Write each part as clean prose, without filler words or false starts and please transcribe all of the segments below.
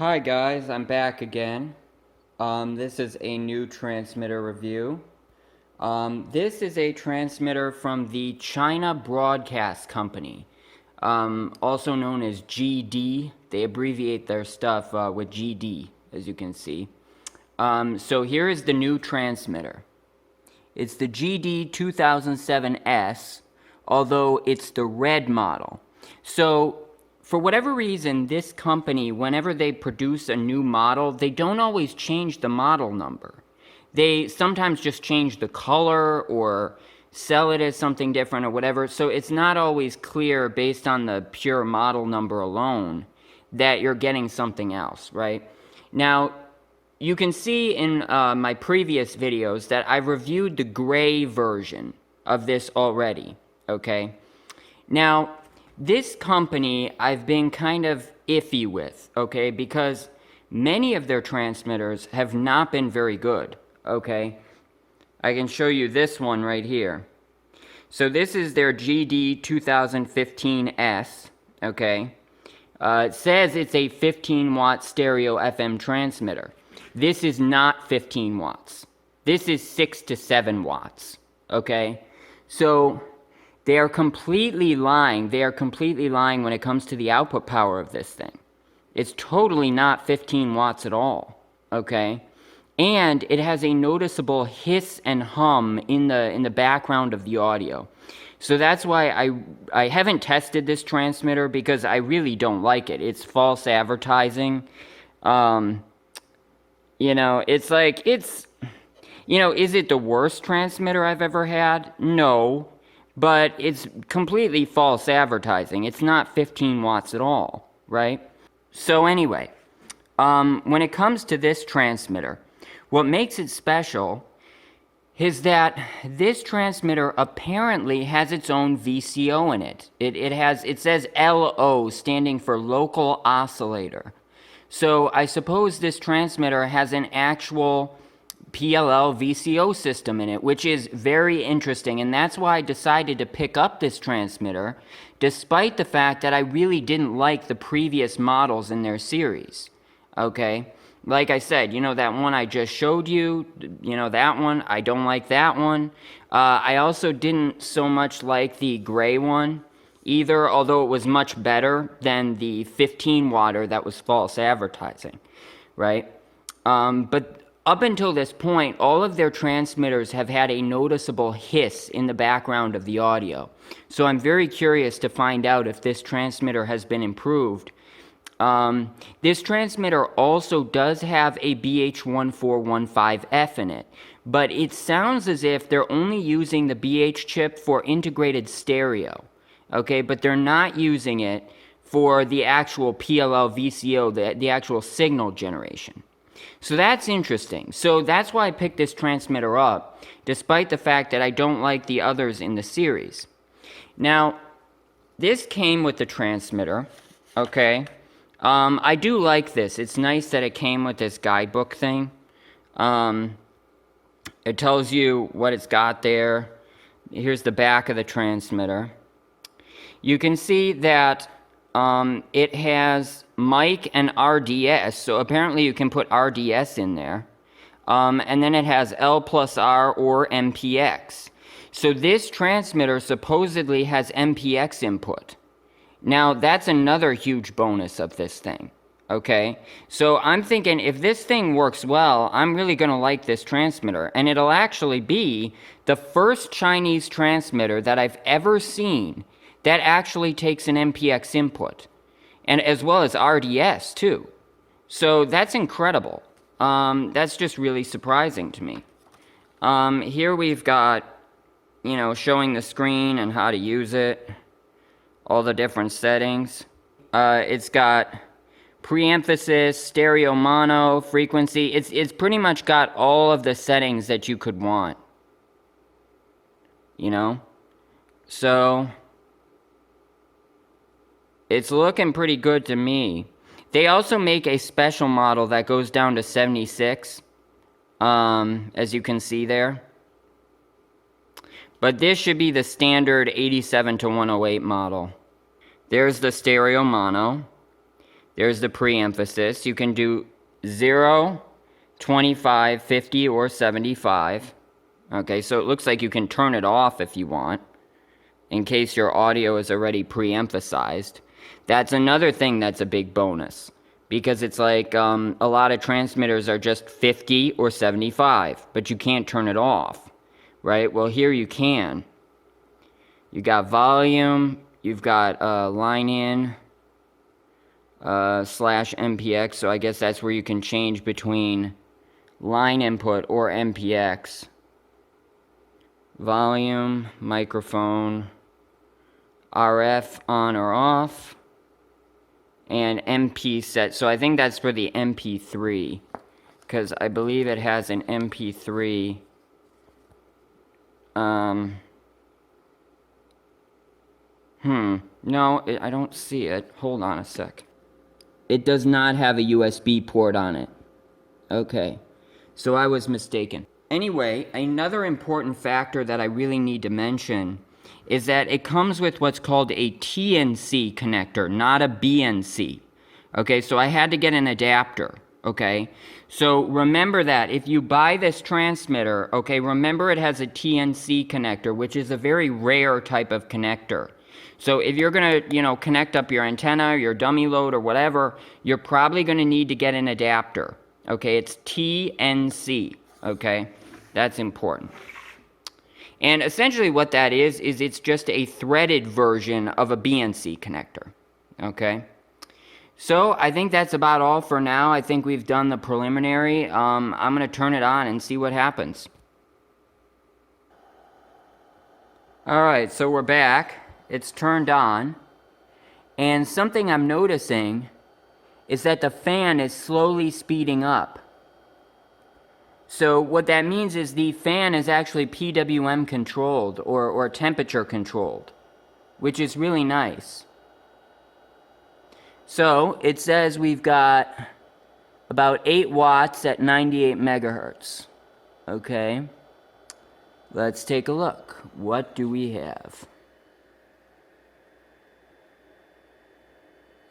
Hi guys, I'm back again. This is a new transmitter review. This is a transmitter from the China Broadcast Company, also known as GD. They abbreviate their stuff with GD, as you can see. So here is the new transmitter. It's the GD-2007S, although it's the red model. So for whatever reason, this company, whenever they produce a new model, they don't always change the model number. They sometimes just change the color or sell it as something different or whatever. So it's not always clear based on the pure model number alone that you're getting something else, right? Now, you can see in my previous videos that I've reviewed the gray version of this already, okay? Now, this company I've been kind of iffy with, okay, because many of their transmitters have not been very good, okay? I can show you this one right here. So this is their GD-2015S, okay? It says it's a 15-watt stereo FM transmitter. This is not 15 watts. This is 6 to 7 watts, okay? So they are completely lying. They are completely lying when it comes to the output power of this thing. It's totally not 15 watts at all, okay? And it has a noticeable hiss and hum in the background of the audio. So that's why I haven't tested this transmitter, because I really don't like it. It's false advertising. You know, it's like, is it the worst transmitter I've ever had? No. But it's completely false advertising. It's not 15 watts at all, right? So anyway, when it comes to this transmitter, what makes it special is that this transmitter apparently has its own VCO in it. It says LO, standing for local oscillator. So I suppose this transmitter has an actual PLL VCO system in it, which is very interesting, and that's why I decided to pick up this transmitter, despite the fact that I really didn't like the previous models in their series, okay? Like I said, that one I just showed you, that one, I don't like that one. I also didn't so much like the gray one either, although it was much better than the 15-watter that was false advertising, right? But up until this point, all of their transmitters have had a noticeable hiss in the background of the audio. So I'm very curious to find out if this transmitter has been improved. This transmitter also does have a BH1415F in it, but it sounds as if they're only using the BH chip for integrated stereo, okay? But they're not using it for the actual PLL VCO, the actual signal generation. So that's interesting. So that's why I picked this transmitter up, despite the fact that I don't like the others in the series. Now, this came with the transmitter, okay? I do like this. It's nice that it came with this guidebook thing. It tells you what it's got there. Here's the back of the transmitter. You can see that it has mic and RDS, so apparently you can put RDS in there. And then it has L plus R or MPX. So this transmitter supposedly has MPX input. Now, that's another huge bonus of this thing, okay? So I'm thinking if this thing works well, I'm really going to like this transmitter. And it'll actually be the first Chinese transmitter that I've ever seen that actually takes an MPX input, and as well as RDS too. So that's incredible. That's just really surprising to me. Here we've got, showing the screen and how to use it, all the different settings. It's got preemphasis, stereo mono, frequency. It's pretty much got all of the settings that you could want. So it's looking pretty good to me. They also make a special model that goes down to 76, as you can see there. But this should be the standard 87 to 108 model. There's the stereo mono. There's the pre-emphasis. You can do 0, 25, 50, or 75. Okay, so it looks like you can turn it off if you want, in case your audio is already pre-emphasized. That's another thing that's a big bonus, because it's like a lot of transmitters are just 50 or 75, but you can't turn it off, right? Well, here you can. You got volume, you've got line in / MPX, so I guess that's where you can change between line input or MPX. Volume, microphone, RF on or off, and MP set. So I think that's for the MP3, because I believe it has an MP3. No, I don't see it. Hold on a sec. It does not have a USB port on it. Okay, so I was mistaken. Anyway, another important factor that I really need to mention is that it comes with what's called a TNC connector, not a BNC. Okay, so I had to get an adapter, okay? So remember that if you buy this transmitter, okay, remember it has a TNC connector, which is a very rare type of connector. So if you're gonna, connect up your antenna, your dummy load, or whatever, you're probably gonna need to get an adapter. Okay, it's TNC, okay? That's important. And essentially what that is it's just a threaded version of a BNC connector, okay? So I think that's about all for now. I think we've done the preliminary. I'm going to turn it on and see what happens. All right, so we're back. It's turned on. And something I'm noticing is that the fan is slowly speeding up. So what that means is the fan is actually PWM controlled or temperature controlled, which is really nice. So it says we've got about 8 watts at 98 megahertz. Okay, let's take a look. What do we have?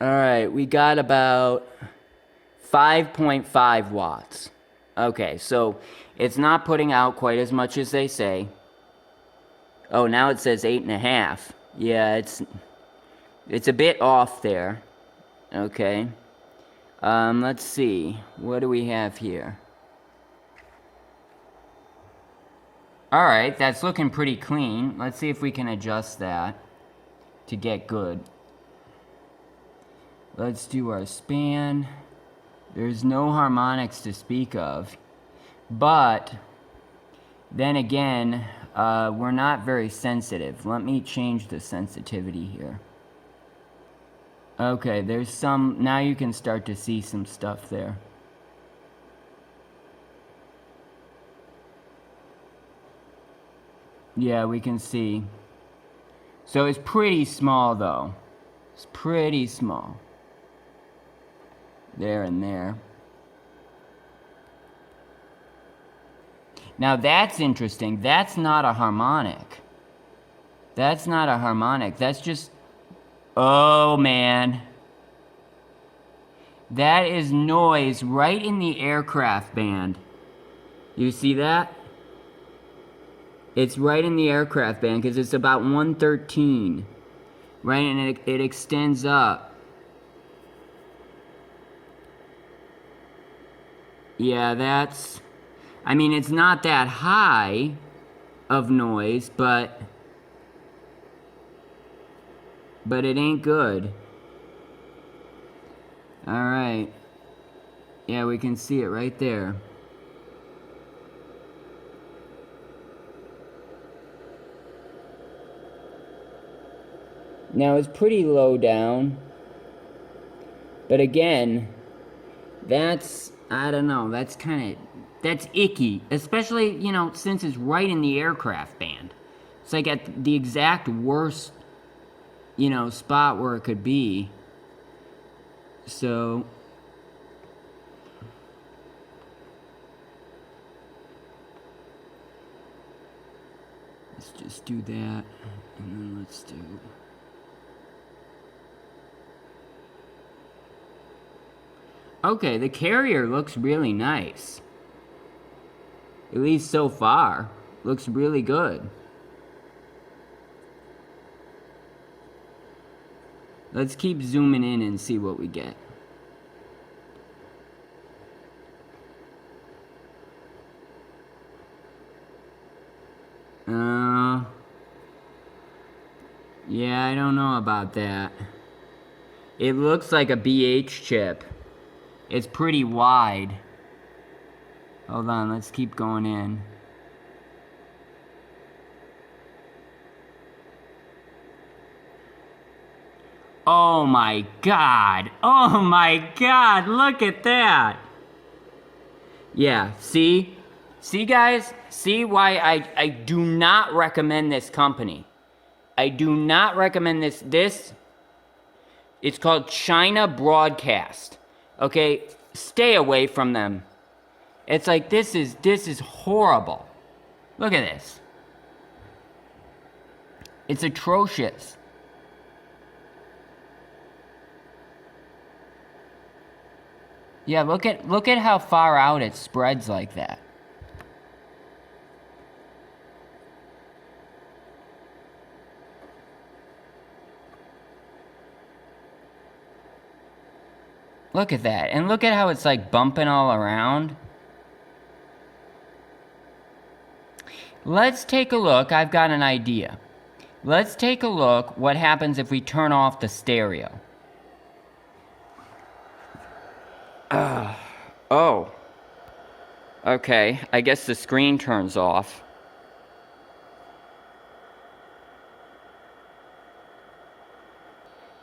All right, we got about 5.5 watts. Okay, so it's not putting out quite as much as they say. Oh, now it says 8.5. Yeah, it's a bit off there. Okay. Let's see. What do we have here? All right, that's looking pretty clean. Let's see if we can adjust that to get good. Let's do our span. There's no harmonics to speak of, but then again, we're not very sensitive. Let me change the sensitivity here. Okay, there's some, now you can start to see some stuff there. Yeah, we can see. So it's pretty small though. It's pretty small. There and there. Now that's interesting. That's not a harmonic. That's not a harmonic. That's just... Oh, man. That is noise right in the aircraft band. You see that? It's right in the aircraft band because it's about 113. Right, and it extends up. Yeah, that's... I mean, it's not that high of noise, but it ain't good. Alright. Yeah, we can see it right there. Now, it's pretty low down. But again, that's, I don't know, that's kind of, that's icky. Especially, you know, since it's right in the aircraft band. It's like at the exact worst, you know, spot where it could be. So let's just do that, and then let's do... Okay, the carrier looks really nice. At least so far. Looks really good. Let's keep zooming in and see what we get. Yeah, I don't know about that. It looks like a BH chip. It's pretty wide. Hold on, let's keep going in. Oh my God. Oh my God, look at that. Yeah, see? See, guys? See why I do not recommend this company. I do not recommend this. It's called China Broadcast. Okay? Stay away from them. It's like, this is horrible. Look at this. It's atrocious. Yeah, look at how far out it spreads like that. Look at that. And look at how it's like bumping all around. Let's take a look. I've got an idea. Let's take a look what happens if we turn off the stereo. Oh. Okay, I guess the screen turns off.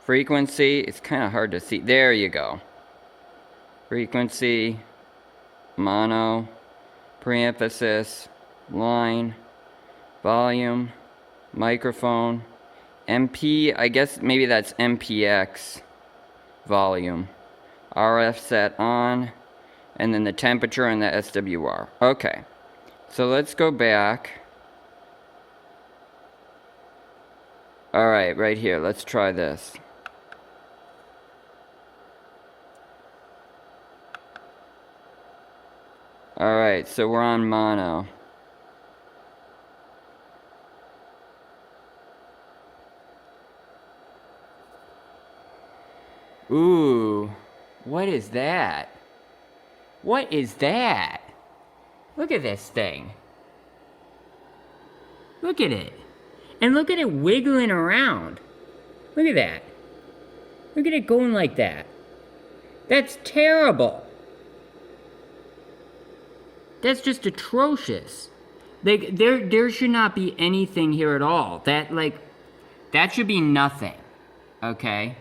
Frequency, it's kind of hard to see. There you go. Frequency, mono, preemphasis, line, volume, microphone, MP, I guess maybe that's MPX, volume, RF set on, and then the temperature and the SWR. Okay, so let's go back. Alright, right here, let's try this. Alright, so we're on mono. Ooh, what is that? What is that? Look at this thing. Look at it. And look at it wiggling around. Look at that. Look at it going like that. That's terrible. That's just atrocious. Like, there should not be anything here at all. That should be nothing. Okay?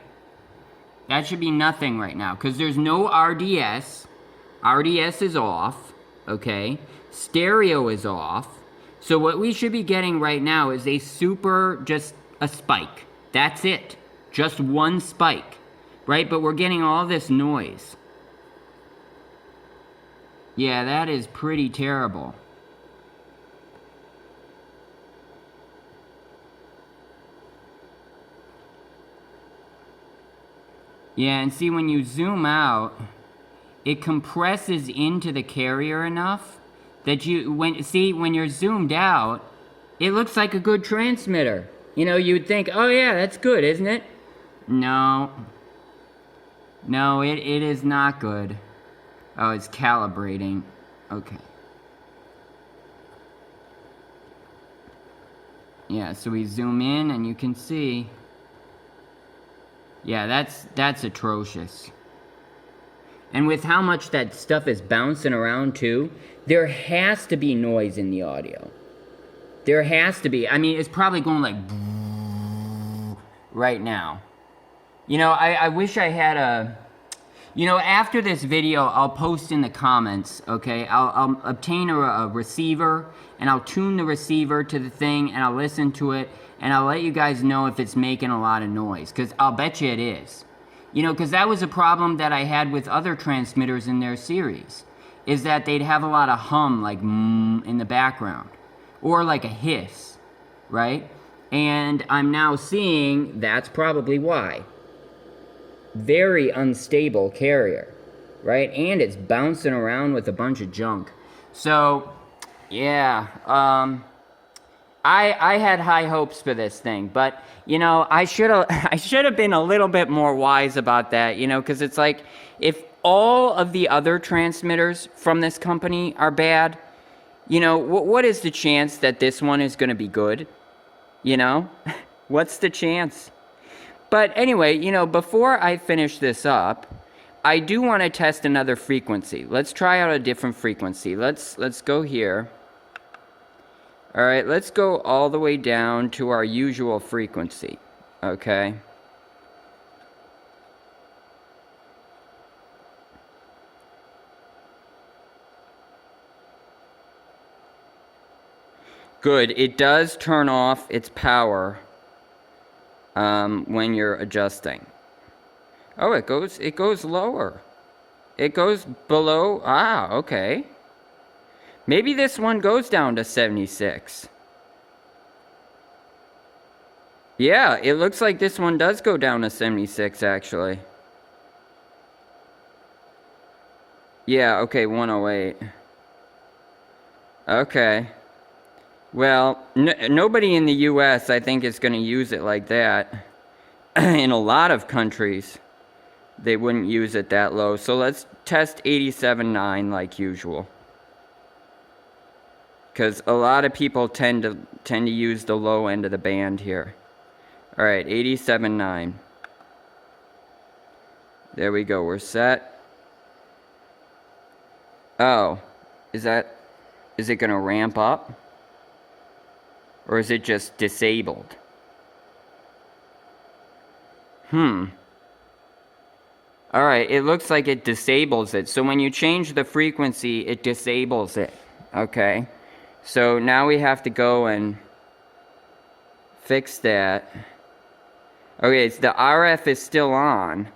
That should be nothing right now. Because there's no RDS. RDS is off. Okay? Stereo is off. So what we should be getting right now is just a spike. That's it. Just one spike. Right? But we're getting all this noise. Yeah, that is pretty terrible. Yeah, and see, when you zoom out, it compresses into the carrier enough that when you're zoomed out, it looks like a good transmitter. You know, you'd think, oh yeah, that's good, isn't it? No. No, it is not good. Oh, it's calibrating. Okay. Yeah, so we zoom in and you can see. Yeah, that's atrocious. And with how much that stuff is bouncing around too, there has to be noise in the audio. There has to be. I mean, it's probably going like right now. You know, I wish I had a... You know, after this video, I'll post in the comments, okay? I'll obtain a receiver, and I'll tune the receiver to the thing, and I'll listen to it, and I'll let you guys know if it's making a lot of noise, because I'll bet you it is. You know, because that was a problem that I had with other transmitters in their series, is that they'd have a lot of hum, like in the background, or like a hiss, right? And I'm now seeing that's probably why. Very unstable carrier, right? And it's bouncing around with a bunch of junk. So, yeah, I had high hopes for this thing, but you know, I should have been a little bit more wise about that, you know, because it's like if all of the other transmitters from this company are bad, you know, what is the chance that this one is going to be good? You know, what's the chance? But anyway, you know, before I finish this up, I do want to test another frequency. Let's try out a different frequency. Let's go here. All right, let's go all the way down to our usual frequency, okay? Good, it does turn off its power when you're adjusting. Oh, it goes lower. It goes below, okay. Maybe this one goes down to 76. Yeah, it looks like this one does go down to 76, actually. Yeah, okay, 108. Okay. Well, nobody in the US, I think, is going to use it like that. In a lot of countries, they wouldn't use it that low. So let's test 87.9 like usual. Because a lot of people tend to use the low end of the band here. All right, 87.9. There we go, we're set. Oh, is it gonna ramp up? Or is it just disabled? All right, it looks like it disables it. So when you change the frequency, it disables it, okay? So now we have to go and fix that. Okay, so the RF is still on.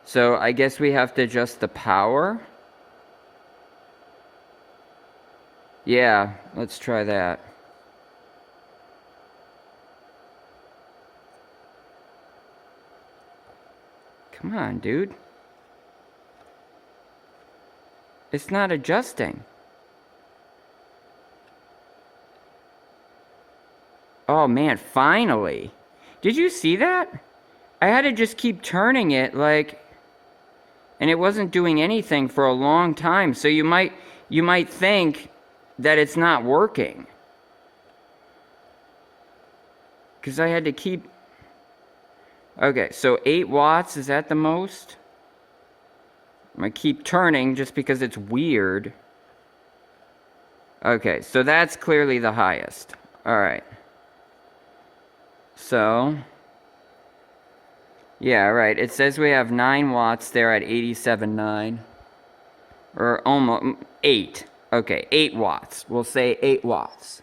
So I guess we have to adjust the power. Yeah, let's try that. Come on, dude. It's not adjusting. Oh man, finally. Did you see that? I had to just keep turning it like, and it wasn't doing anything for a long time. So you might think that it's not working. Because I had to keep... Okay, so 8 watts, is that the most? I'm going to keep turning just because it's weird. Okay, so that's clearly the highest. Alright. So... yeah, right. It says we have 9 watts there at 87.9. Or almost... 8. Okay, 8 watts. We'll say 8 watts.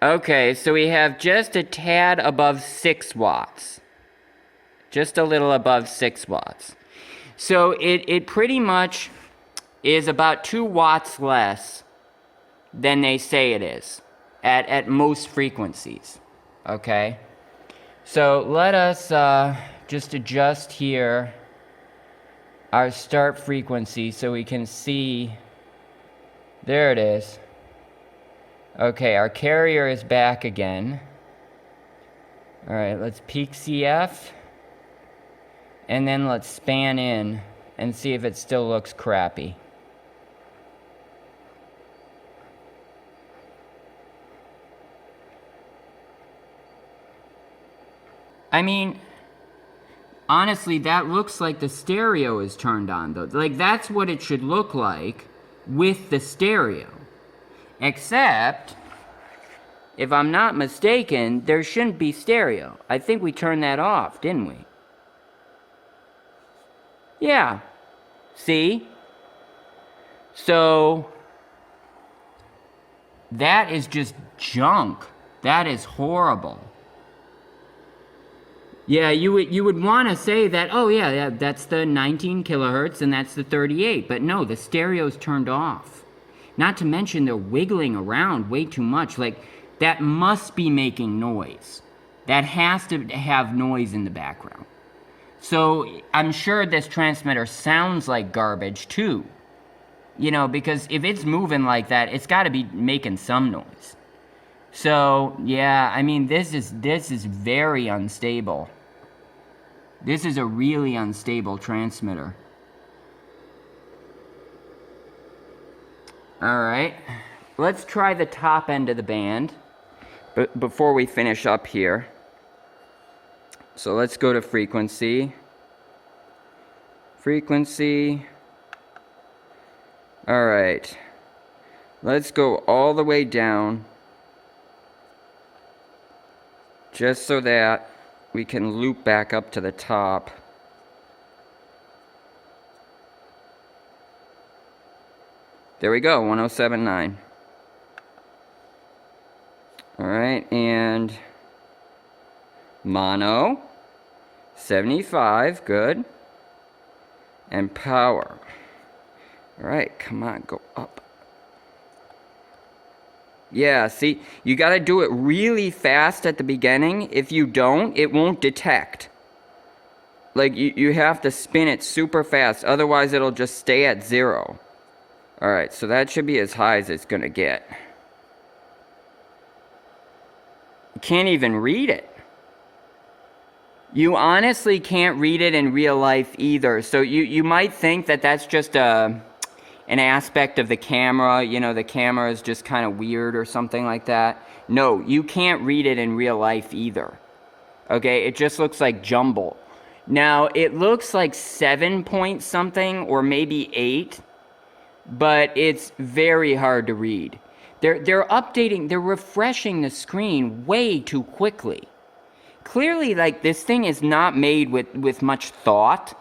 Okay, so we have just a tad above 6 watts. Just a little above 6 watts. So it pretty much is about 2 watts less than they say it is at most frequencies. Okay? So let us just adjust here our start frequency so we can see. There it is. Okay, our carrier is back again. Alright, let's peak CF. And then let's span in and see if it still looks crappy. I mean, honestly, that looks like the stereo is turned on, though. Like, that's what it should look like with the stereo. Except, if I'm not mistaken, there shouldn't be stereo. I think we turned that off, didn't we? Yeah. See? So, that is just junk. That is horrible. Yeah, you would want to say that, oh yeah, that's the 19 kilohertz and that's the 38. But no, the stereo's turned off. Not to mention they're wiggling around way too much. Like, that must be making noise. that has to have noise in the background. So I'm sure this transmitter sounds like garbage too. You know, because if it's moving like that, it's got to be making some noise. So, yeah, I mean, this is very unstable. This is a really unstable transmitter. Alright, let's try the top end of the band before we finish up here. So let's go to frequency. Frequency. Alright, let's go all the way down, just so that we can loop back up to the top. There we go, 1079. Alright, and mono, 75, good. And power. Alright, come on, go up. Yeah, see, you gotta do it really fast at the beginning. If you don't, it won't detect. Like, you have to spin it super fast, otherwise it'll just stay at 0. Alright, so that should be as high as it's gonna get. You can't even read it. You honestly can't read it in real life either. So you might think that that's just an aspect of the camera. You know, the camera is just kind of weird or something like that. No, you can't read it in real life either. Okay, it just looks like jumble. Now, it looks like 7 point something or maybe 8, but it's very hard to read. They're refreshing the screen way too quickly. Clearly, like, this thing is not made with much thought.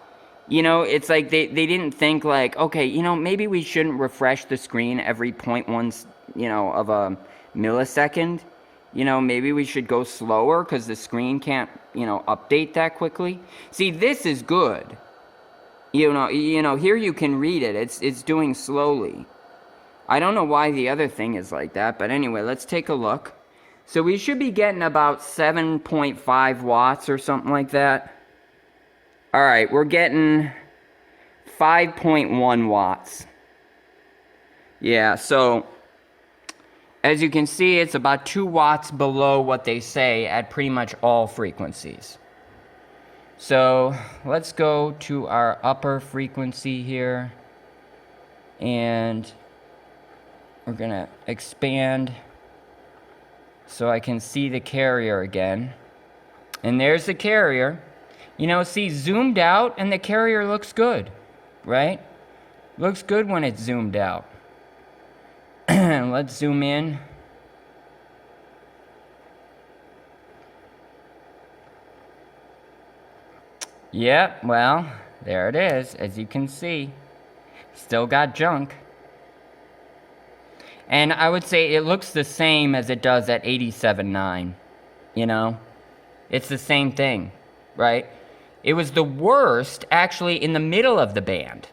You know, it's like they didn't think, like, okay, you know, maybe we shouldn't refresh the screen every 0.1, you know, of a millisecond. You know, maybe we should go slower because the screen can't, you know, update that quickly. See, this is good. You know, here you can read it. It's doing slowly. I don't know why the other thing is like that, but anyway, let's take a look. So we should be getting about 7.5 watts or something like that. Alright, we're getting 5.1 watts. Yeah, so as you can see, it's about 2 watts below what they say at pretty much all frequencies. So let's go to our upper frequency here, and we're gonna expand so I can see the carrier again. And there's the carrier. You know, see, zoomed out, and the carrier looks good, right? Looks good when it's zoomed out. Let's zoom in. Yep, well, there it is, as you can see. Still got junk. And I would say it looks the same as it does at 87.9, you know? It's the same thing, right? It was the worst, actually, in the middle of the band.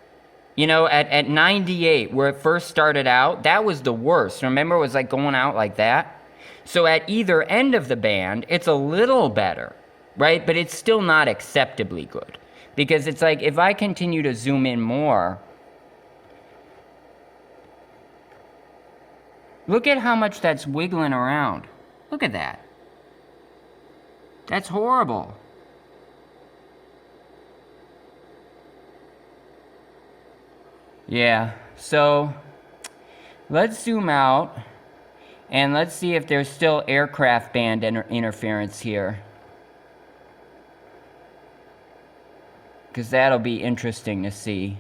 You know, at 98, where it first started out, that was the worst. Remember, it was like going out like that? So at either end of the band, it's a little better, right? But it's still not acceptably good. Because it's like, if I continue to zoom in more, look at how much that's wiggling around. Look at that. That's horrible. Yeah, so let's zoom out and let's see if there's still aircraft band interference here. Because that'll be interesting to see.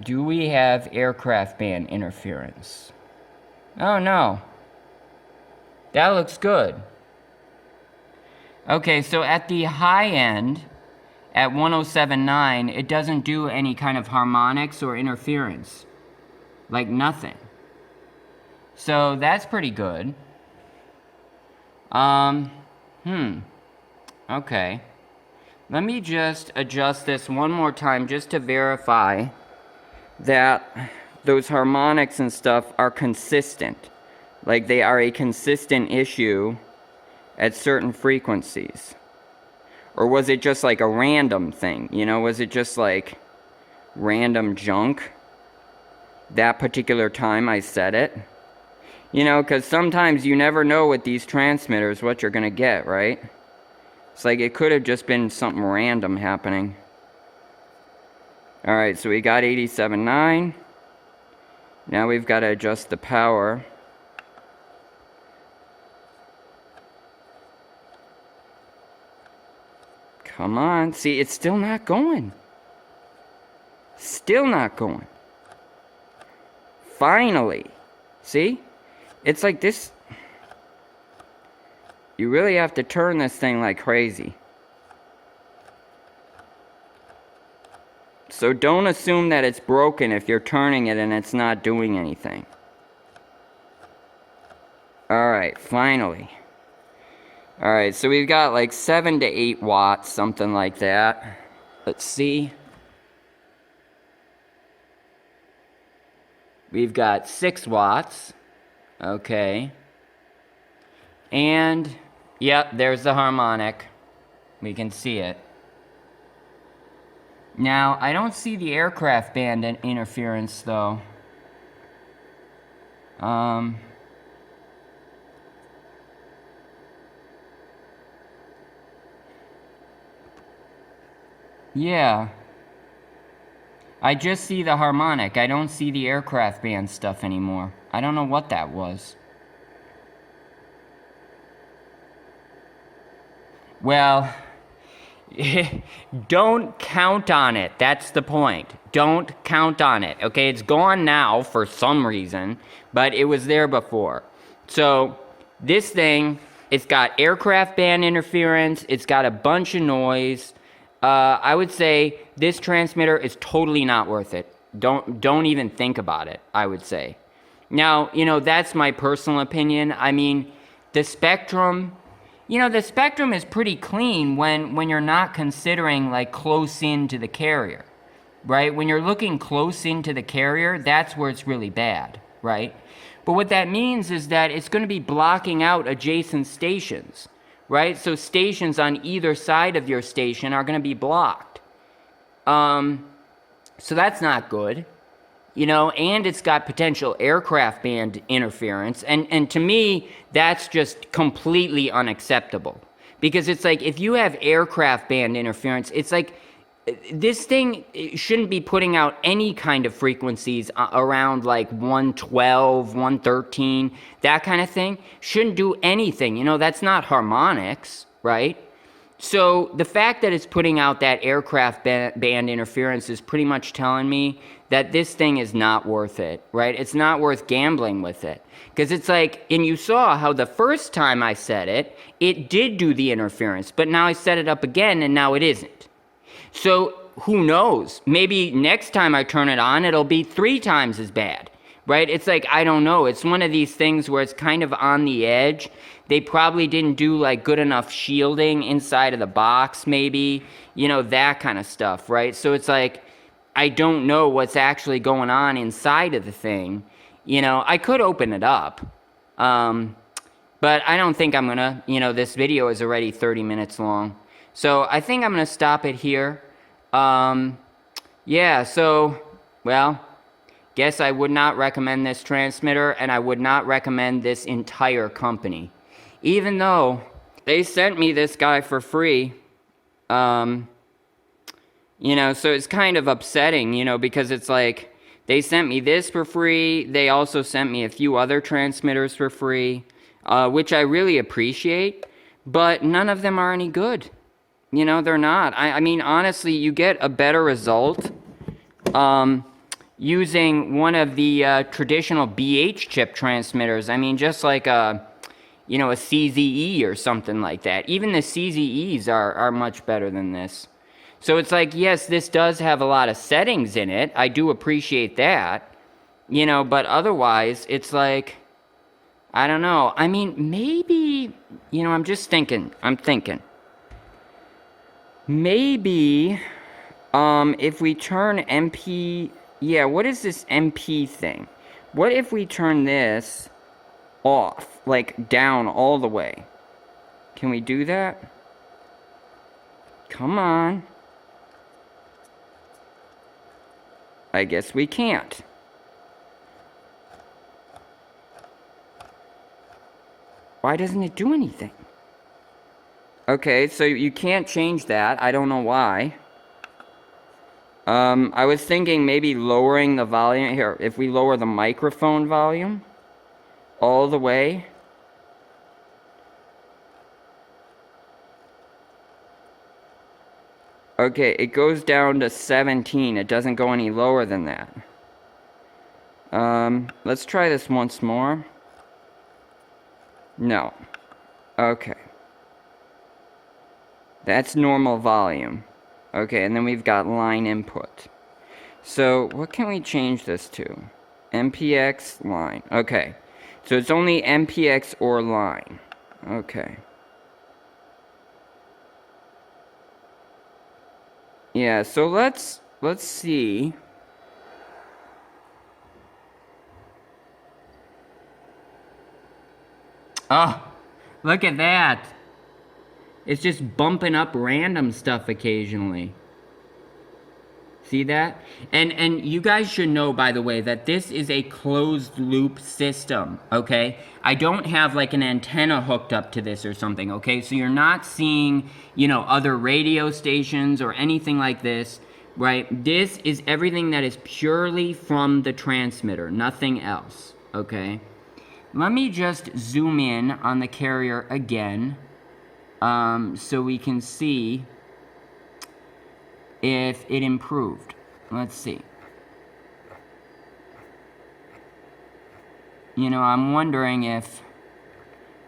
Do we have aircraft band interference? Oh no. That looks good. Okay, so at the high end, at 1079, it doesn't do any kind of harmonics or interference. Like nothing. So that's pretty good. Okay. Let me just adjust this one more time just to verify that those harmonics and stuff are consistent. Like they are a consistent issue at certain frequencies? Or was it just like a random thing? You know, was it just like random junk that particular time I said it? You know, because sometimes you never know with these transmitters what you're going to get, right? It's like it could have just been something random happening. Alright, so we got 87.9. Now we've got to adjust the power. Come on. See, it's still not going. Still not going. Finally. See? It's like this. You really have to turn this thing like crazy. So don't assume that it's broken if you're turning it and it's not doing anything. Alright, finally. Alright, so we've got like 7 to 8 watts, something like that. Let's see. We've got 6 watts. Okay. And, yep, there's the harmonic. We can see it. Now, I don't see the aircraft band interference, though. Yeah. I just see the harmonic. I don't see the aircraft band stuff anymore. I don't know what that was. Well, don't count on it. That's the point. Don't count on it. Okay, it's gone now for some reason, but it was there before. So, this thing, it's got aircraft band interference. It's got a bunch of noise. I would say this transmitter is totally not worth it. Don't even think about it, I would say. Now, you know, that's my personal opinion. I mean, the spectrum, you know, the spectrum is pretty clean when you're not considering like close in to the carrier, right? When you're looking close into the carrier, that's where it's really bad, right? But what that means is that it's going to be blocking out adjacent stations, right? So stations on either side of your station are going to be blocked. So that's not good, you know, and it's got potential aircraft band interference. And to me, that's just completely unacceptable. Because it's like, if you have aircraft band interference, it's like, this thing shouldn't be putting out any kind of frequencies around like 112, 113, that kind of thing. Shouldn't do anything. You know, that's not harmonics, right? So the fact that it's putting out that aircraft band interference is pretty much telling me that this thing is not worth it, right? It's not worth gambling with it. Because it's like, and you saw how the first time I said it, it did do the interference, but now I set it up again and now it isn't. So who knows? Maybe next time I turn it on, it'll be 3 times as bad, right? It's like, I don't know. It's one of these things where it's kind of on the edge. They probably didn't do like good enough shielding inside of the box, maybe, you know, that kind of stuff, right? So it's like, I don't know what's actually going on inside of the thing. You know, I could open it up, but I don't think I'm gonna. You know, this video is already 30 minutes long. So I think I'm going to stop it here. Yeah, so, well, guess I would not recommend this transmitter, and I would not recommend this entire company. Even though they sent me this guy for free, you know, so it's kind of upsetting, you know, because it's like, they sent me this for free, they also sent me a few other transmitters for free, which I really appreciate, but none of them are any good. You know, they're not. I mean, honestly, you get a better result using one of the traditional BH chip transmitters. I mean, just like a, you know, a CZE or something like that. Even the CZEs are much better than this. So it's like, yes, this does have a lot of settings in it. I do appreciate that. You know, but otherwise, it's like, I don't know. I mean, maybe, you know, I'm thinking. Maybe, if we turn MP, yeah, what is this MP thing? What if we turn this off, like down all the way. Can we do that? Come on. I guess we can't. Why doesn't it do anything? Okay, so you can't change that. I don't know why. I was thinking maybe lowering the volume. Here, if we lower the microphone volume all the way. Okay, it goes down to 17. It doesn't go any lower than that. Let's try this once more. No. Okay. That's normal volume. Okay, and then we've got line input. So, what can we change this to? MPX line. Okay. So it's only MPX or line. Okay. Yeah, so let's see. Oh, look at that. It's just bumping up random stuff occasionally. See that? And you guys should know, by the way, that this is a closed loop system, okay? I don't have like an antenna hooked up to this or something, okay? So you're not seeing, you know, other radio stations or anything like this, right? This is everything that is purely from the transmitter, nothing else, okay? Let me just zoom in on the carrier again, so we can see if it improved. Let's see. You know, I'm wondering if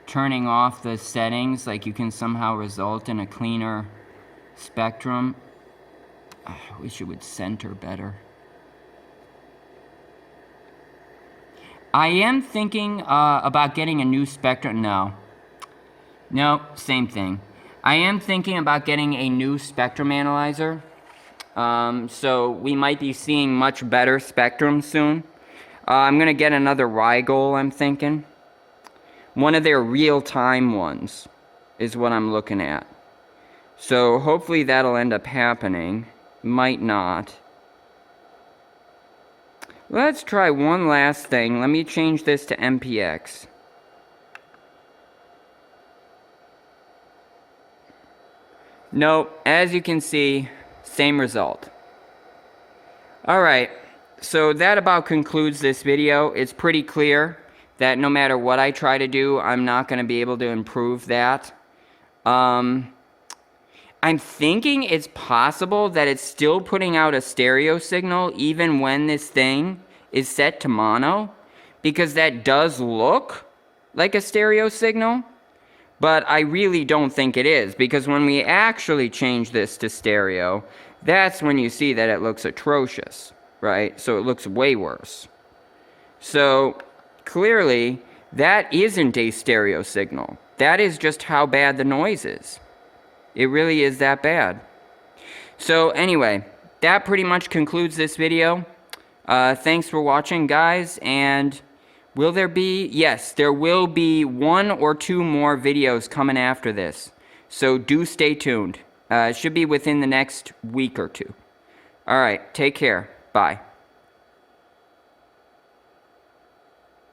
turning off the settings, like, you can somehow result in a cleaner spectrum. I wish it would center better. I am thinking about getting a new spectrum. No, same thing. I am thinking about getting a new spectrum analyzer. So we might be seeing much better spectrum soon. I'm going to get another Rigol, I'm thinking. One of their real-time ones is what I'm looking at. So hopefully that'll end up happening. Might not. Let's try one last thing. Let me change this to MPX. Nope, as you can see, same result. Alright, so that about concludes this video. It's pretty clear that no matter what I try to do, I'm not going to be able to improve that. I'm thinking it's possible that it's still putting out a stereo signal even when this thing is set to mono, because that does look like a stereo signal, but I really don't think it is, because when we actually change this to stereo, that's when you see that it looks atrocious, right? So it looks way worse. So clearly, that isn't a stereo signal. That is just how bad the noise is. It really is that bad. So anyway, that pretty much concludes this video. Thanks for watching, guys, and will there be? Yes, there will be 1 or 2 more videos coming after this. So do stay tuned. It should be within the next week or 2. Alright, take care. Bye.